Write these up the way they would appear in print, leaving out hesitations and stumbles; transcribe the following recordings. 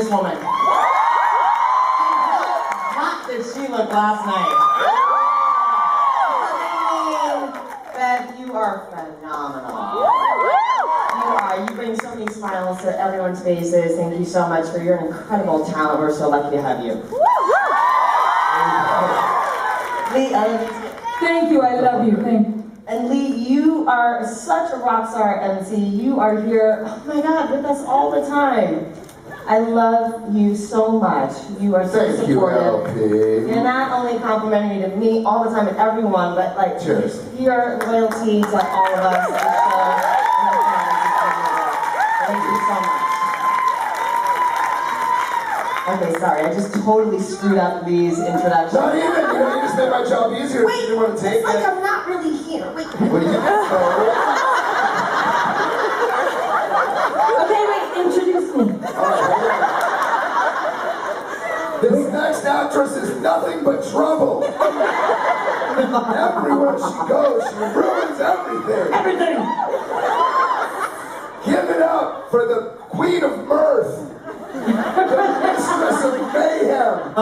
this woman. How did she look last night? Beth, you are phenomenal. You bring so many smiles to everyone's faces. Thank you so much for your incredible talent. We're so lucky to have you. Lee, I love you. Thank you, I love you, thank you. And Lee, you are such a rock star MC. You are here, oh my God, with us all the time. I love you so much. You are so supportive. Thank you, You're not only complimentary to me all the time and everyone, but like cheers. Your loyalty to all of us. Thank you so much. Okay, sorry, I just totally screwed up Lee's introduction. Not even, you just made my job easier. Wait, you didn't want to take it's like it. I'm not really here. Wait. What do you Okay, wait, introduce me. This next actress is nothing but trouble. Everywhere she goes, she ruins everything. Everything! Give it up for the Queen of Mirth. The Mistress of Mayhem. I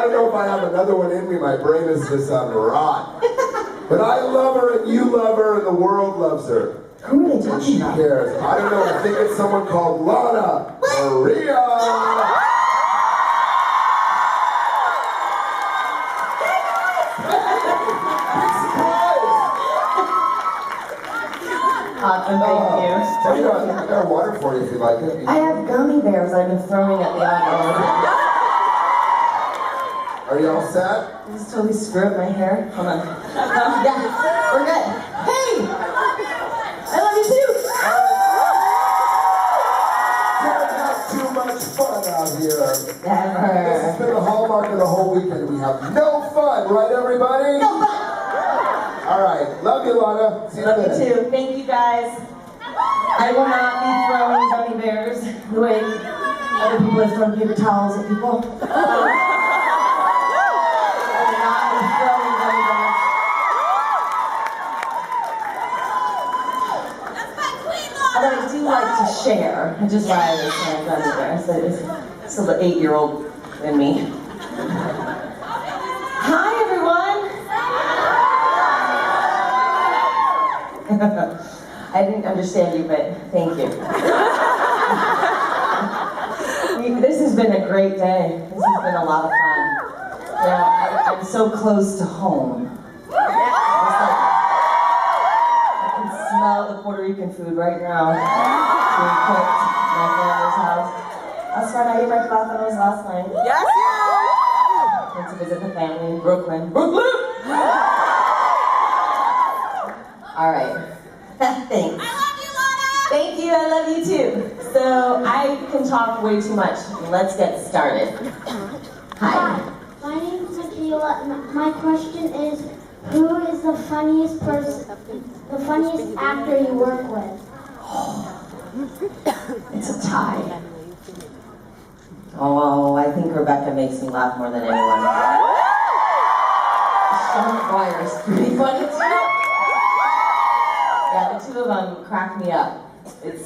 don't know if I have another one in me. My brain is just on rot. But I love her and you love her and the world loves her. Who are they talking about? Who cares? I don't know. I think it's someone called Lana Parrilla. Awesome, thank you. I got water for you if you like it. I have gummy bears I've been throwing at the audience. Are you all set? I just totally screw up my hair. Hold on. Yeah, we're good. Hey! I love you too! Can't have too much fun out here. Never. This has been the hallmark of the whole weekend. We have no fun, right everybody? No fun! All right, love you, Lana. See you Love you later. too. Thank you guys. I will not be throwing gummy bears the way other people have thrown paper towels at people. I will not be throwing gummy bears. Although I do like to share, which is why I was saying gummy bears. So it's still the 8-year-old in me. Hi, everyone. I didn't understand you, but thank you. This has been a great day. This has been a lot of fun. You know, I'm so close to home. I can smell the Puerto Rican food right now. Being cooked in my family's house. That's right, I ate my plátanos last night. Yes, Went to visit the family in Brooklyn. Brooklyn! All right. Thanks. I love you, Lana! Thank you, I love you too. So I can talk way too much. Let's get started. Hi. My name is Michaela, and my question is, who is the funniest actor you work with? It's a tie. Oh, I think Rebecca makes me laugh more than anyone. Sean McGuire is pretty funny too. Yeah, the two of them crack me up. It's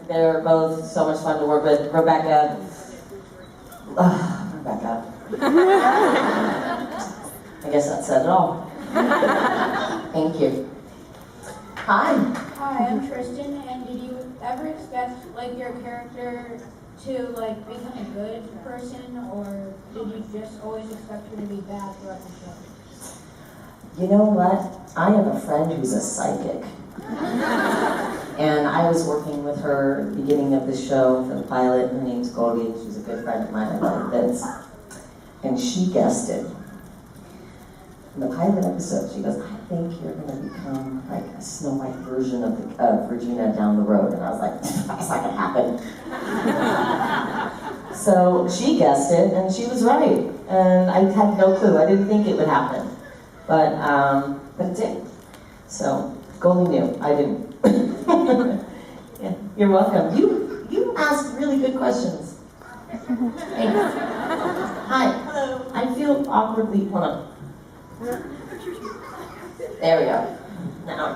they're both so much fun to work with. Rebecca. Rebecca. I guess that said it all. Thank you. Hi. Hi, I'm Tristan, and did you ever expect like your character to like become a good person, or did you just always expect her to be bad throughout the show? You know what? I have a friend who's a psychic. And I was working with her at the beginning of the show for the pilot. Her name's Goldie. She's a good friend of mine. I love Vince. And she guessed it. In the pilot episode, she goes, I think you're going to become like a Snow White version of Regina down the road. And I was like, that's not going to happen. So she guessed it, and she was right. And I had no clue. I didn't think it would happen. But it did. So Goldie knew. I didn't. Yeah, you're welcome. You asked really good questions. Thanks. Hi. Hello. I feel awkwardly. Hold on. There we go. Now I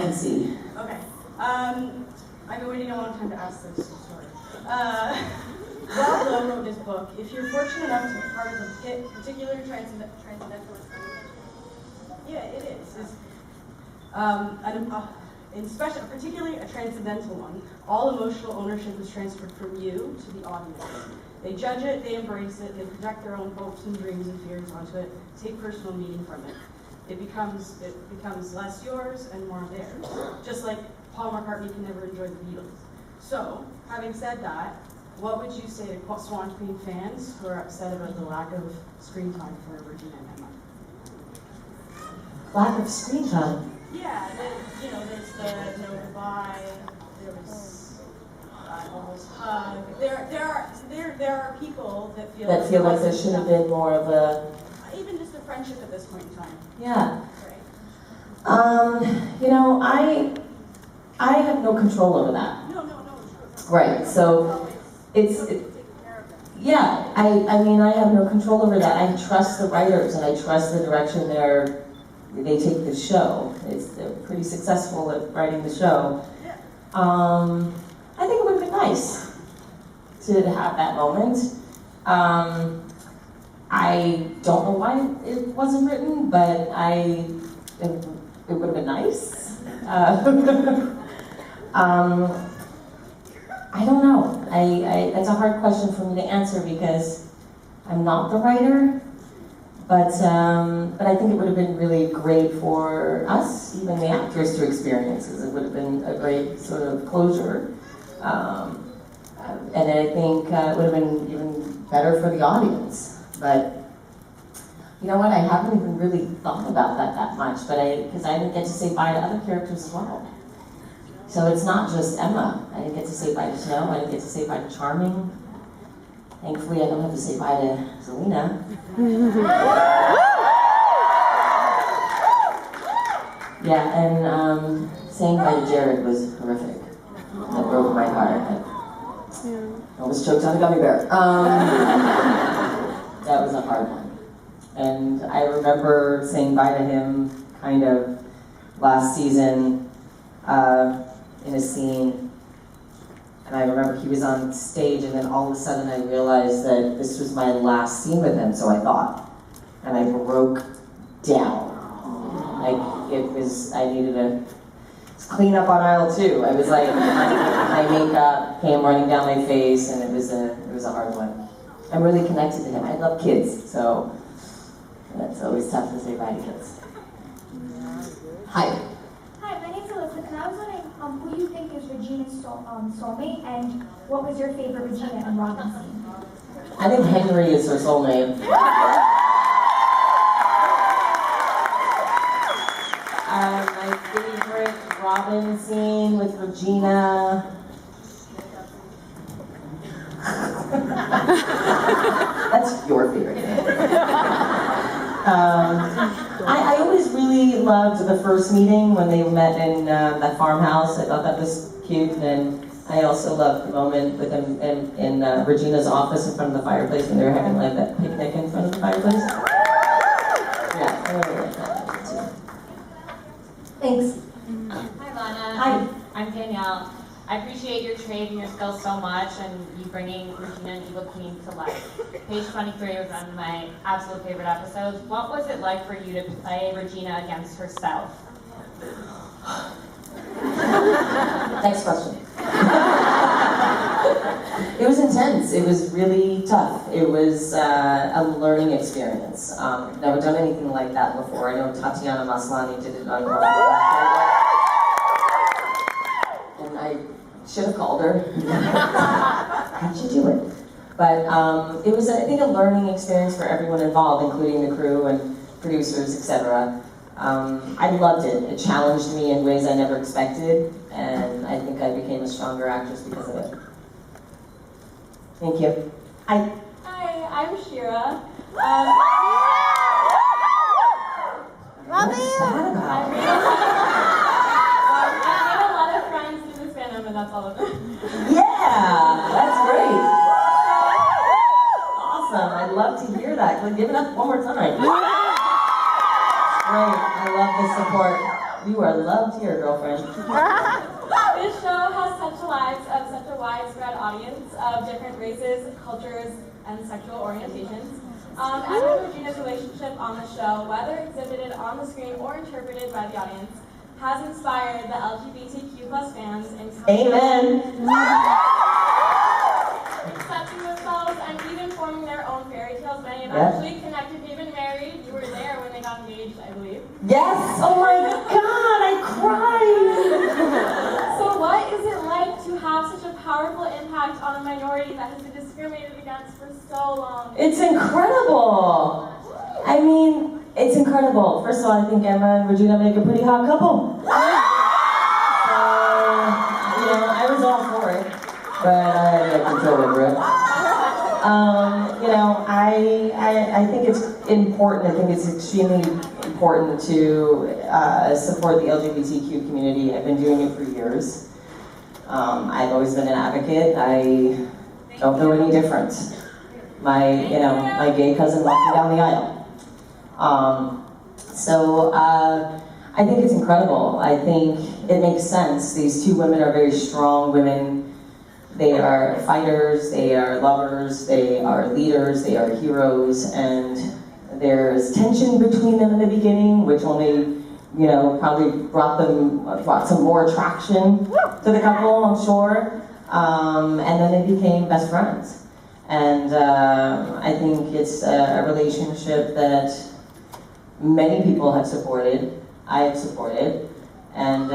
can see. Okay. I've been waiting a long time to ask this story. Rob Lowe wrote this book. If you're fortunate enough to be part of a particular transcendentalist, yeah, it is. Particularly a transcendental one, all emotional ownership is transferred from you to the audience. They judge it, they embrace it, they project their own hopes and dreams and fears onto it, take personal meaning from it. It becomes less yours and more theirs. Just like Paul McCartney can never enjoy the Beatles. So, having said that, what would you say to Swan Queen fans who are upset about the lack of screen time for Regina and Emma? Lack of screen time. Yeah, there's the no goodbye, there was almost hug. There are people that feel like there should have been more of a, even just a friendship at this point in time. yeah. Right. I have no control over that. No. Right, so yeah, I mean, I have no control over that. I trust the writers and I trust the direction they take the show. They're pretty successful at writing the show. I think it would have been nice to have that moment. I don't know why it wasn't written, but it would have been nice. I don't know. That's a hard question for me to answer because I'm not the writer. But I think it would have been really great for us, even the actors, to experience. It would have been a great sort of closure. And I think it would have been even better for the audience. But you know what? I haven't even really thought about that much. Because I didn't get to say bye to other characters as well. So it's not just Emma. I didn't get to say bye to Snow. I didn't get to say bye to Charming. Thankfully, I don't have to say bye to Zelina. Yeah, and saying bye to Jared was horrific. That broke my heart. I almost choked on a gummy bear. That was a hard one. And I remember saying bye to him kind of last season in a scene. And I remember he was on stage, and then all of a sudden I realized that this was my last scene with him, so I thought. And I broke down. Like, I needed to clean up on aisle 2. I was like, my makeup came running down my face, and it was a hard one. I'm really connected to him. I love kids, so that's always tough to say bye to kids. Hi. Hi, my name's Elizabeth, and I was wondering who you think is Regina's soulmate, and what was your favorite Regina and Robin scene? I think Henry is her soulmate. My favorite Robin scene with Regina. That's your favorite. I always really loved the first meeting when they met in that farmhouse. I thought that was cute, and I also loved the moment with them in Regina's office in front of the fireplace when they were having like that picnic in front of the fireplace. Yeah, I really like that too. Thanks. Hi, Lana. Hi. I'm Danielle. I appreciate your trade and your skills so much, and you bringing Regina and Evil Queen to life. Page 23 was one of my absolute favorite episodes. What was it like for you to play Regina against herself? Next question. It was intense. It was really tough. It was a learning experience. Never done anything like that before. I know Tatiana Maslany did it on North. And I should have called her. How'd you do it? But it was, I think, a learning experience for everyone involved, including the crew and producers, etc. I loved it. It challenged me in ways I never expected, and I think I became a stronger actress because of it. Thank you. Hi. Hi, I'm Shira. What's that about? I have a lot of friends in this fandom, and that's all of them. Yeah, that's great. Awesome. I'd love to hear that. Give it up one more time. Great. I love the support. You are loved here, girlfriend. This show has touched the lives of such a widespread audience of different races, cultures, and sexual orientations. Edna and Regina's relationship on the show, whether exhibited on the screen or interpreted by the audience, has inspired the LGBTQ plus fans in Amen. accepting themselves and even forming their own fairy tales. Many have Yep. actually connected, even married. You were there when they got engaged, I believe. Yes. Oh my God, I cried. So what is it like to have such a powerful impact on a minority that has been discriminated against for so long? It's incredible. I mean, it's incredible. First of all, I think Emma and Regina make a pretty hot couple. So, I was all for it, but I had no control over it. I think it's important. I think it's extremely important to support the LGBTQ community. I've been doing it for years. I've always been an advocate. I don't know any different. My gay cousin walked me down the aisle. I think it's incredible. I think it makes sense. These two women are very strong women. They are fighters, they are lovers, they are leaders, they are heroes, and there's tension between them in the beginning, which only, probably brought some more attraction to the couple, I'm sure. And then they became best friends. And I think it's a relationship that many people have supported, I have supported, and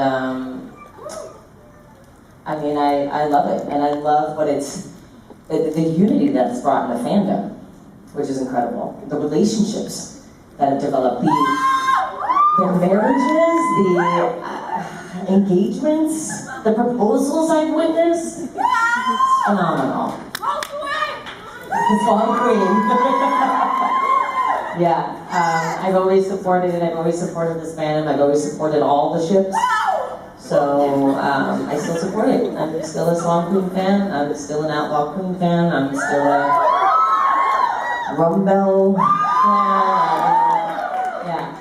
I love it, and I love what the unity that's brought in the fandom, which is incredible. The relationships that have developed, the marriages, the engagements, the proposals I've witnessed, it's phenomenal. It's all queen. Yeah, I've always supported it. I've always supported this fandom. I've always supported all the ships. So I still support it. I'm still a Swan Queen fan. I'm still an Outlaw Queen fan. I'm still a Rumbell fan. Yeah, I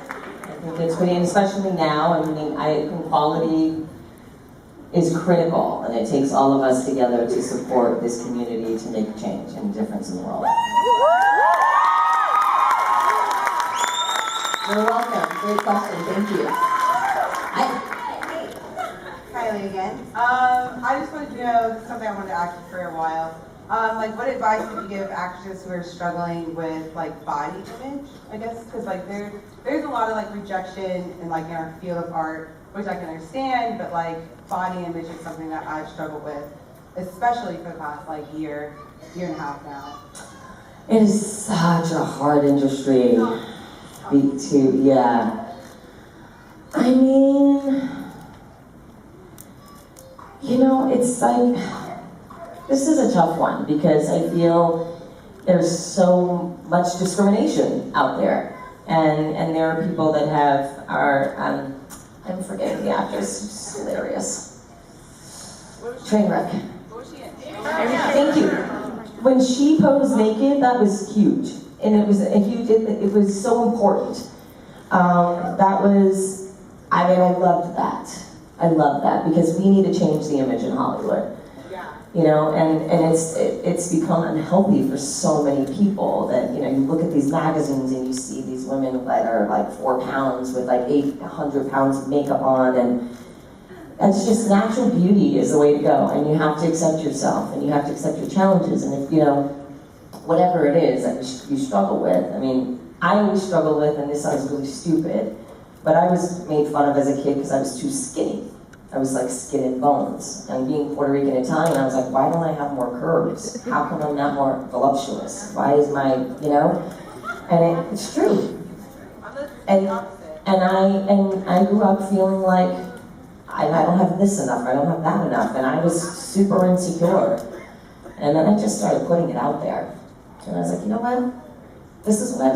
think it's pretty, and especially now. I think quality is critical, and it takes all of us together to support this community to make change and difference in the world. You're welcome. Great question. Thank you. Kylie again. I just wanted to know something I wanted to ask you for a while. What advice would you give actors who are struggling with body image? I guess because there's a lot of rejection in our field of art, which I can understand, but body image is something that I've struggled with, especially for the past year and a half now. It is such a hard industry. Yeah. I mean, it's this is a tough one because I feel there's so much discrimination out there, and there are people that I'm forgetting the actress, she's hilarious. Trainwreck. Thank you. When she posed naked, that was huge, and it was it was so important. I loved that. I love that because we need to change the image in Hollywood. And it's become unhealthy for so many people that, you look at these magazines and you see these women that are 4 pounds with 800 pounds of makeup on, and that's just natural beauty is the way to go, and you have to accept yourself and you have to accept your challenges, and if, whatever it is that you struggle with. I always struggle with, and this sounds really stupid, but I was made fun of as a kid because I was too skinny. I was skin and bones. And being Puerto Rican Italian, I was why don't I have more curves? How come I'm not more voluptuous? Why is my, And it's true. And I grew up feeling I don't have this enough, I don't have that enough, and I was super insecure. And then I just started putting it out there. And I was you know what? This is what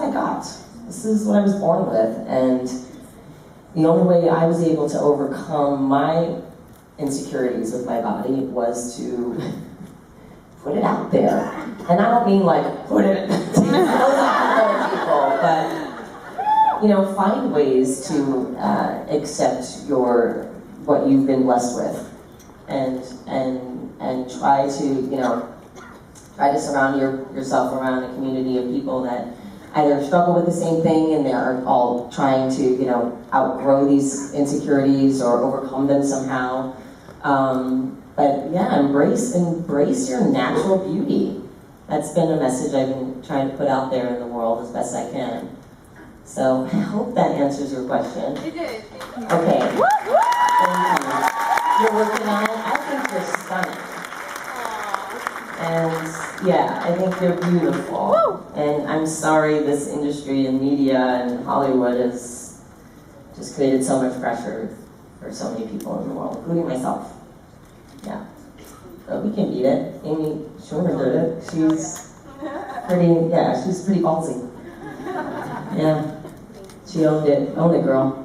I got. This is what I was born with, and the only way I was able to overcome my insecurities with my body was to put it out there. And I don't mean put it to other people, but find ways to accept your what you've been blessed with, and try to try to surround yourself around a community of people that either struggle with the same thing and they're all trying to outgrow these insecurities or overcome them somehow. But yeah, embrace your natural beauty. That's been a message I've been trying to put out there in the world as best I can. So I hope that answers your question. It did. Okay. Thank you. You're working on it. I think you're stunning. And yeah, I think you're beautiful. And I'm sorry this industry and media and Hollywood has just created so much pressure for so many people in the world, including myself. Yeah. So we can beat it. Amy Schumer did it. She's pretty ballsy. Yeah. She owned it. Own it, girl.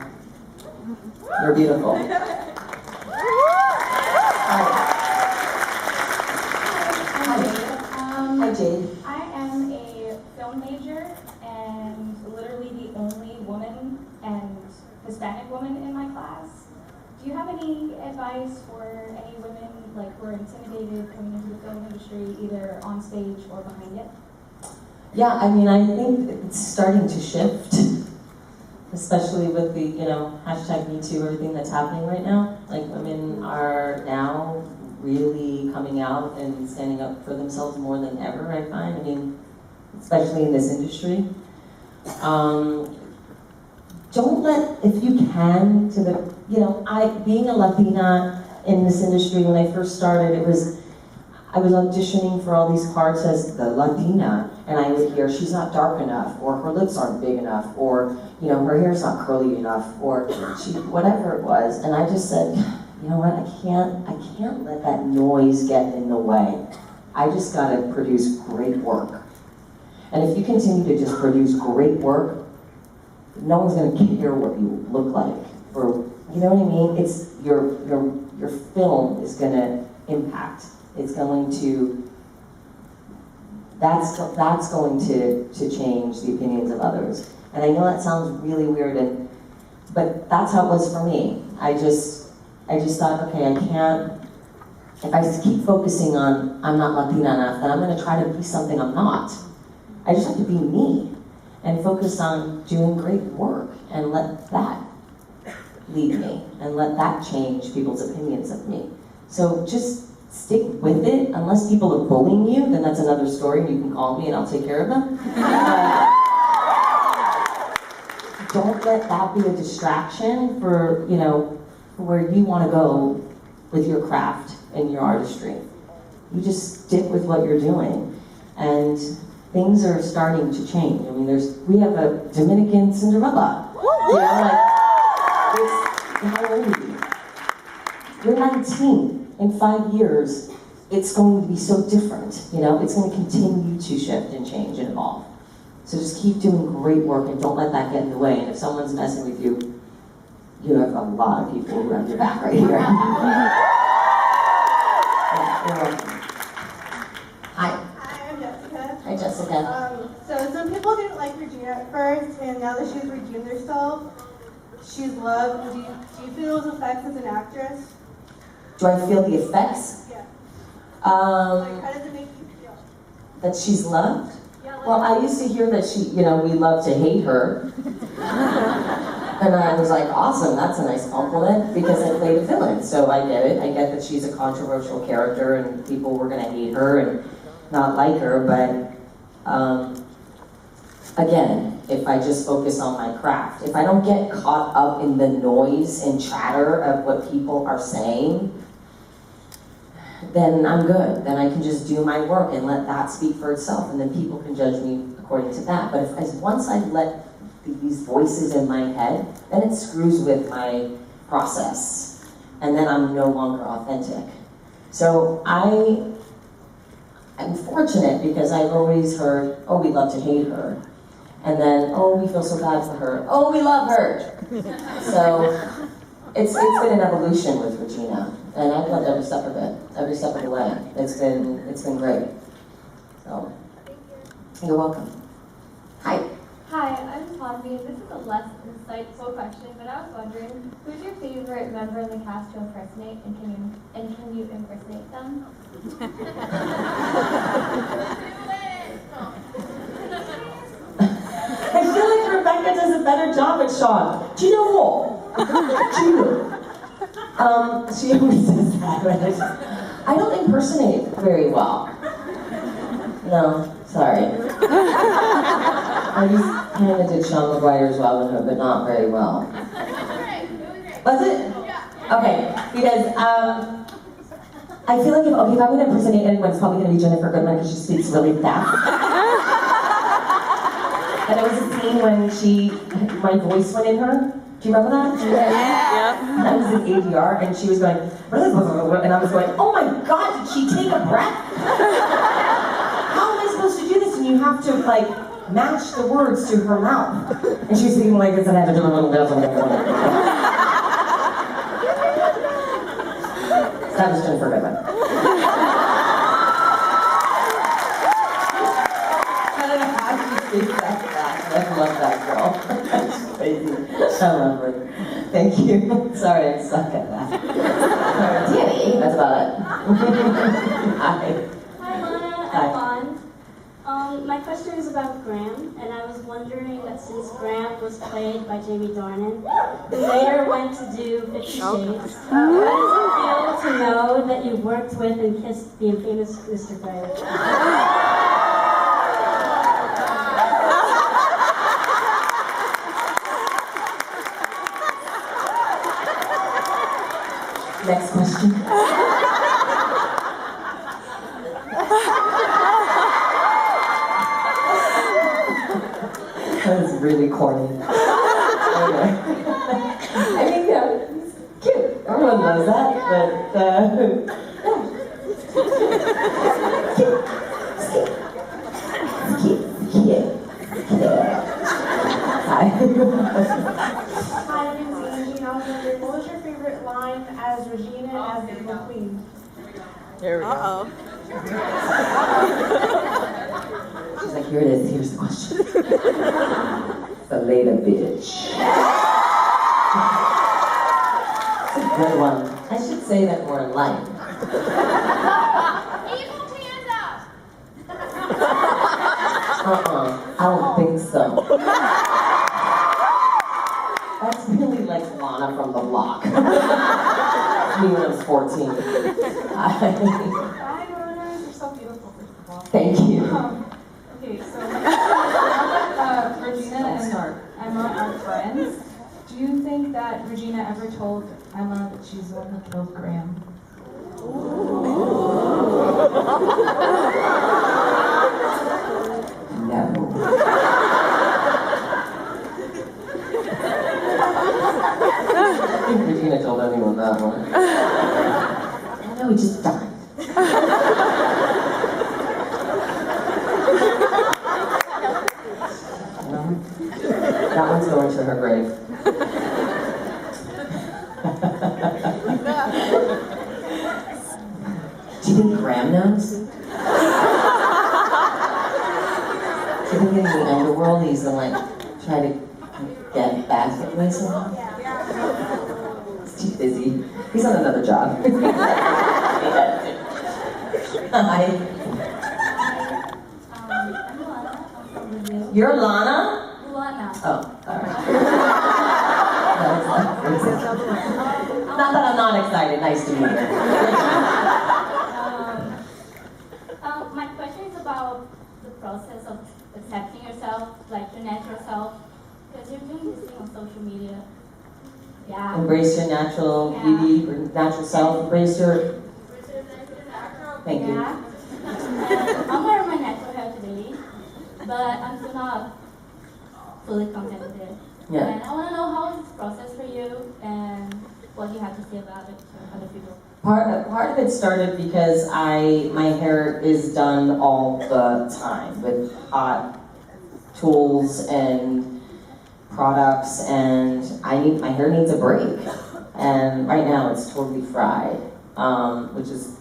You're beautiful. Hi, Jade. I am a film major and literally the only woman and Hispanic woman in my class. Do you have any advice for any women who are intimidated coming into the film industry, either on stage or behind it? Yeah, I mean, I think it's starting to shift, especially with the, hashtag #MeToo, everything that's happening right now. Women are now really coming out and standing up for themselves more than ever, I find. I mean, especially in this industry. Don't let, if you can, being a Latina in this industry, when I first started, I was auditioning for all these parts as the Latina, and I would hear, she's not dark enough, or her lips aren't big enough, or, her hair's not curly enough, or whatever it was, and I just said, you know what, I can't let that noise get in the way. I just gotta produce great work. And if you continue to just produce great work, no one's gonna care what you look like, or, you know what I mean? It's, your film is gonna impact. It's going to, that's going to change the opinions of others. And I know that sounds really weird, but that's how it was for me. I just thought, okay, I can't, if I just keep focusing on I'm not Latina enough, then I'm gonna try to be something I'm not. I just have to be me and focus on doing great work and let that lead me and let that change people's opinions of me. So just stick with it. Unless people are bullying you, then that's another story and you can call me and I'll take care of them. Don't let that be a distraction for, where you want to go with your craft and your artistry. You just stick with what you're doing. And things are starting to change. I mean, we have a Dominican Cinderella. How old are you? You're 19. In 5 years, it's going to be so different. It's going to continue to shift and change and evolve. So just keep doing great work and don't let that get in the way. And if someone's messing with you, you have a lot of people who have your back right here. Hi. Hi, I'm Jessica. Hi, Jessica. So some people didn't like Regina at first, and now that she's redeemed herself, she's loved. Do you feel those effects as an actress? Do I feel the effects? Yeah. How does it make you feel? That she's loved? Yeah, well, I used to hear that we love to hate her. And I was like, awesome, that's a nice compliment, because I played a villain, so I get it. I get that she's a controversial character and people were gonna hate her and not like her, but again, if I just focus on my craft, if I don't get caught up in the noise and chatter of what people are saying, then I'm good. Then I can just do my work and let that speak for itself, and then people can judge me according to that. But once I let these voices in my head, then it screws with my process, and then I'm no longer authentic. So I'm fortunate because I've always heard, oh, we love to hate her. And then, oh, we feel so bad for her. Oh, we love her. So it's been an evolution with Regina, and I've loved every step of it, every step of the way. It's been great. So you're welcome. Hi. Hi, I'm Tommy. This is a less insightful question, but I was wondering, who's your favorite member in the cast to impersonate, and can you impersonate them? I feel like Rebecca does a better job at Sean. Do you know what? She always says that, right? I don't impersonate very well. No, sorry. I just kind of did Sean McGuire's Robin Hood, but not very well. Was it? Okay, because I feel like if I'm going to impersonate anyone, it's probably going to be Jennifer Goodman because she speaks really fast. And there was a scene when my voice went in her. Do you remember that? Yeah. I was in ADR and she was going, and I was going, oh my God, did she take a breath? How am I supposed to do this? And you have to like match the words to her mouth. And she was speaking like this and I had to do a little bit. That was Jennifer Goodman. I love that girl. That's crazy. I love her. Thank you. Sorry, I suck at that. Danny, that's about it. Hi. Hi, Lana. Hi. I'm Bond. My question is about Graham, and I was wondering that since Graham was played by Jamie Dornan, who later went to do 50 Shades, how does it feel to know that you worked with and kissed the infamous Mr. Graham? Next question. That was really corny. Anyway. I mean, yeah, it's cute. Everyone knows that, but yeah. Cute. Hi. Hi, my name is Angie, and I was wondering, what was your favorite line as Regina as the Evil Queen? There we go. She's like, here it is, here's the question. The later bitch. It's a good one. I should say that more in life. Evil Panda! I don't think so. That's really like Lana from the block. Me when I was 14. Hi, Lana. You're so beautiful, first of all. Thank you. Okay, so Regina and Emma are friends. Do you think that Regina ever told Emma that she's the one who killed Graham? No. I think Regina told anyone that one. I know he just died. That one's going to her grave. Do you think Graham knows? Do you think in the underworld he's gonna like try to get back at me somehow? He's too busy. He's on another job. Hi. I'm Lana. I'm from Brazil. You're Lana? Lana. Oh, alright. Not that I'm not excited. Nice to meet you. My question is about the process of accepting yourself, like your natural self, because you're doing this thing on social media. Yeah. Embrace your natural beauty, your natural self. Embrace your... Thank you. Yeah. I'm wearing my natural hair today, but I'm still not fully content with it. Yeah. And I want to know how is this process for you and what you have to say about it to other people. Part of it started because my hair is done all the time with hot tools and products, and my hair needs a break. And right now it's totally fried, which is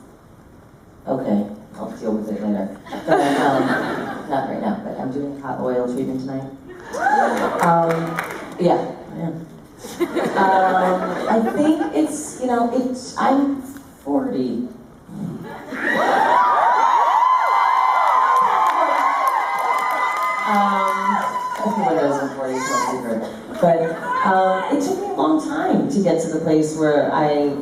okay. I'll deal with it later. But not right now. But I'm doing hot oil treatment tonight. Yeah. I think it's, I'm 40. Everyone knows I'm 40, it's no secret. But it took me a long time to get to the place where I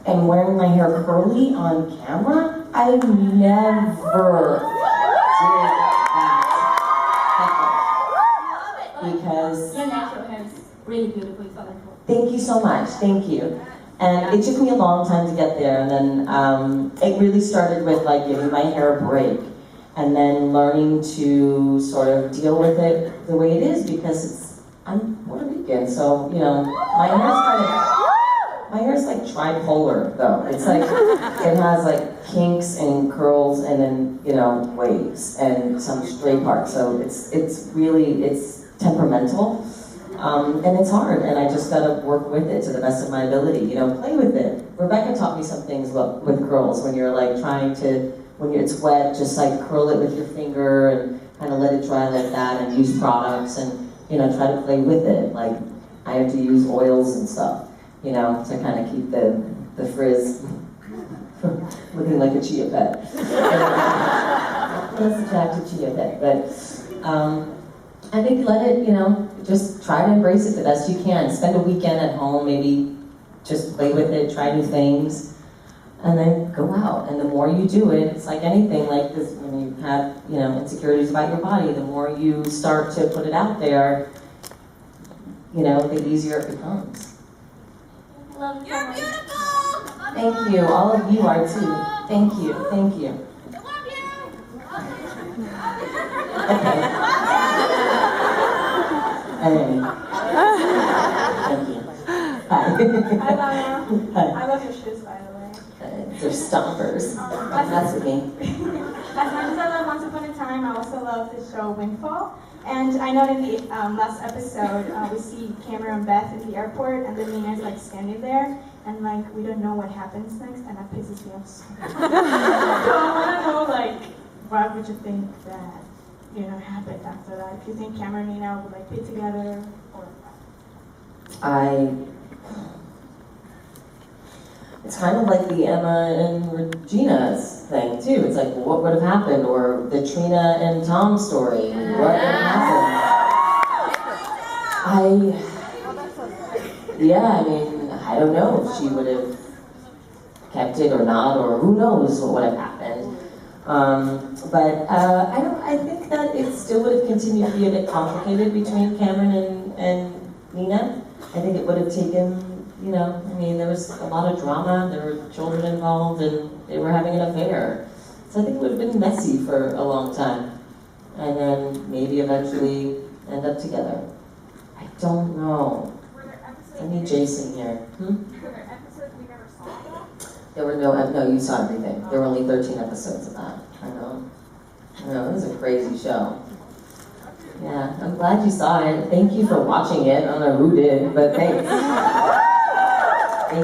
am wearing my hair curly on camera. I never did that because Your natural hair is really beautifully colorful. thank you so much, thank you. And it took me a long time to get there, and then it really started with like giving my hair a break, and then learning to sort of deal with it the way it is because I'm Puerto Rican, so my hair's like tripolar though. It's like it has like kinks and curls and then waves and some straight parts. So it's temperamental. And it's hard, and I just gotta work with it to the best of my ability. Play with it. Rebecca taught me some things with curls when you're like when it's wet, just like curl it with your finger and kind of let it dry like that, and use products and try to play with it. Like I have to use oils and stuff, to kind of keep the frizz looking like a chia pet. Let's attract a chia pet, but. I think let it, just try to embrace it the best you can. Spend a weekend at home, maybe just play with it, try new things, and then go out. And the more you do it, it's like anything, like this, when you have, insecurities about your body, the more you start to put it out there, the easier it becomes. Love you. You're beautiful! Thank you. All of you are too. Thank you. Thank you. I love you! Okay. Anyway. Thank you. Hi. Hi, Lana. Hi. I love your shoes, by the way. They're stompers. That's with me. As much as I love Once Upon a Time, I also love the show Windfall. And I know in the last episode, we see Cameron and Beth in the airport, and then Nina's like standing there, and like we don't know what happens next, and that pisses me off so much. So I want to know, like, what would you think that happened after that? If you think Cameron and Nina would like be together, or It's kind of like the Emma and Regina's thing too. It's like, well, what would have happened? Or the Trina and Tom story. What would have happened? I don't know if she would have kept it or not, or who knows what would have happened. I think that it still would have continued to be a bit complicated between Cameron and Nina. I think it would have taken, there was a lot of drama, there were children involved, and they were having an affair. So I think it would have been messy for a long time. And then maybe eventually end up together. I don't know. I need Jason here. Were there episodes we never saw? There were no, you saw everything. There were only 13 episodes of that. I know, it was a crazy show. Yeah, I'm glad you saw it. Thank you for watching it. I don't know who did, but thanks.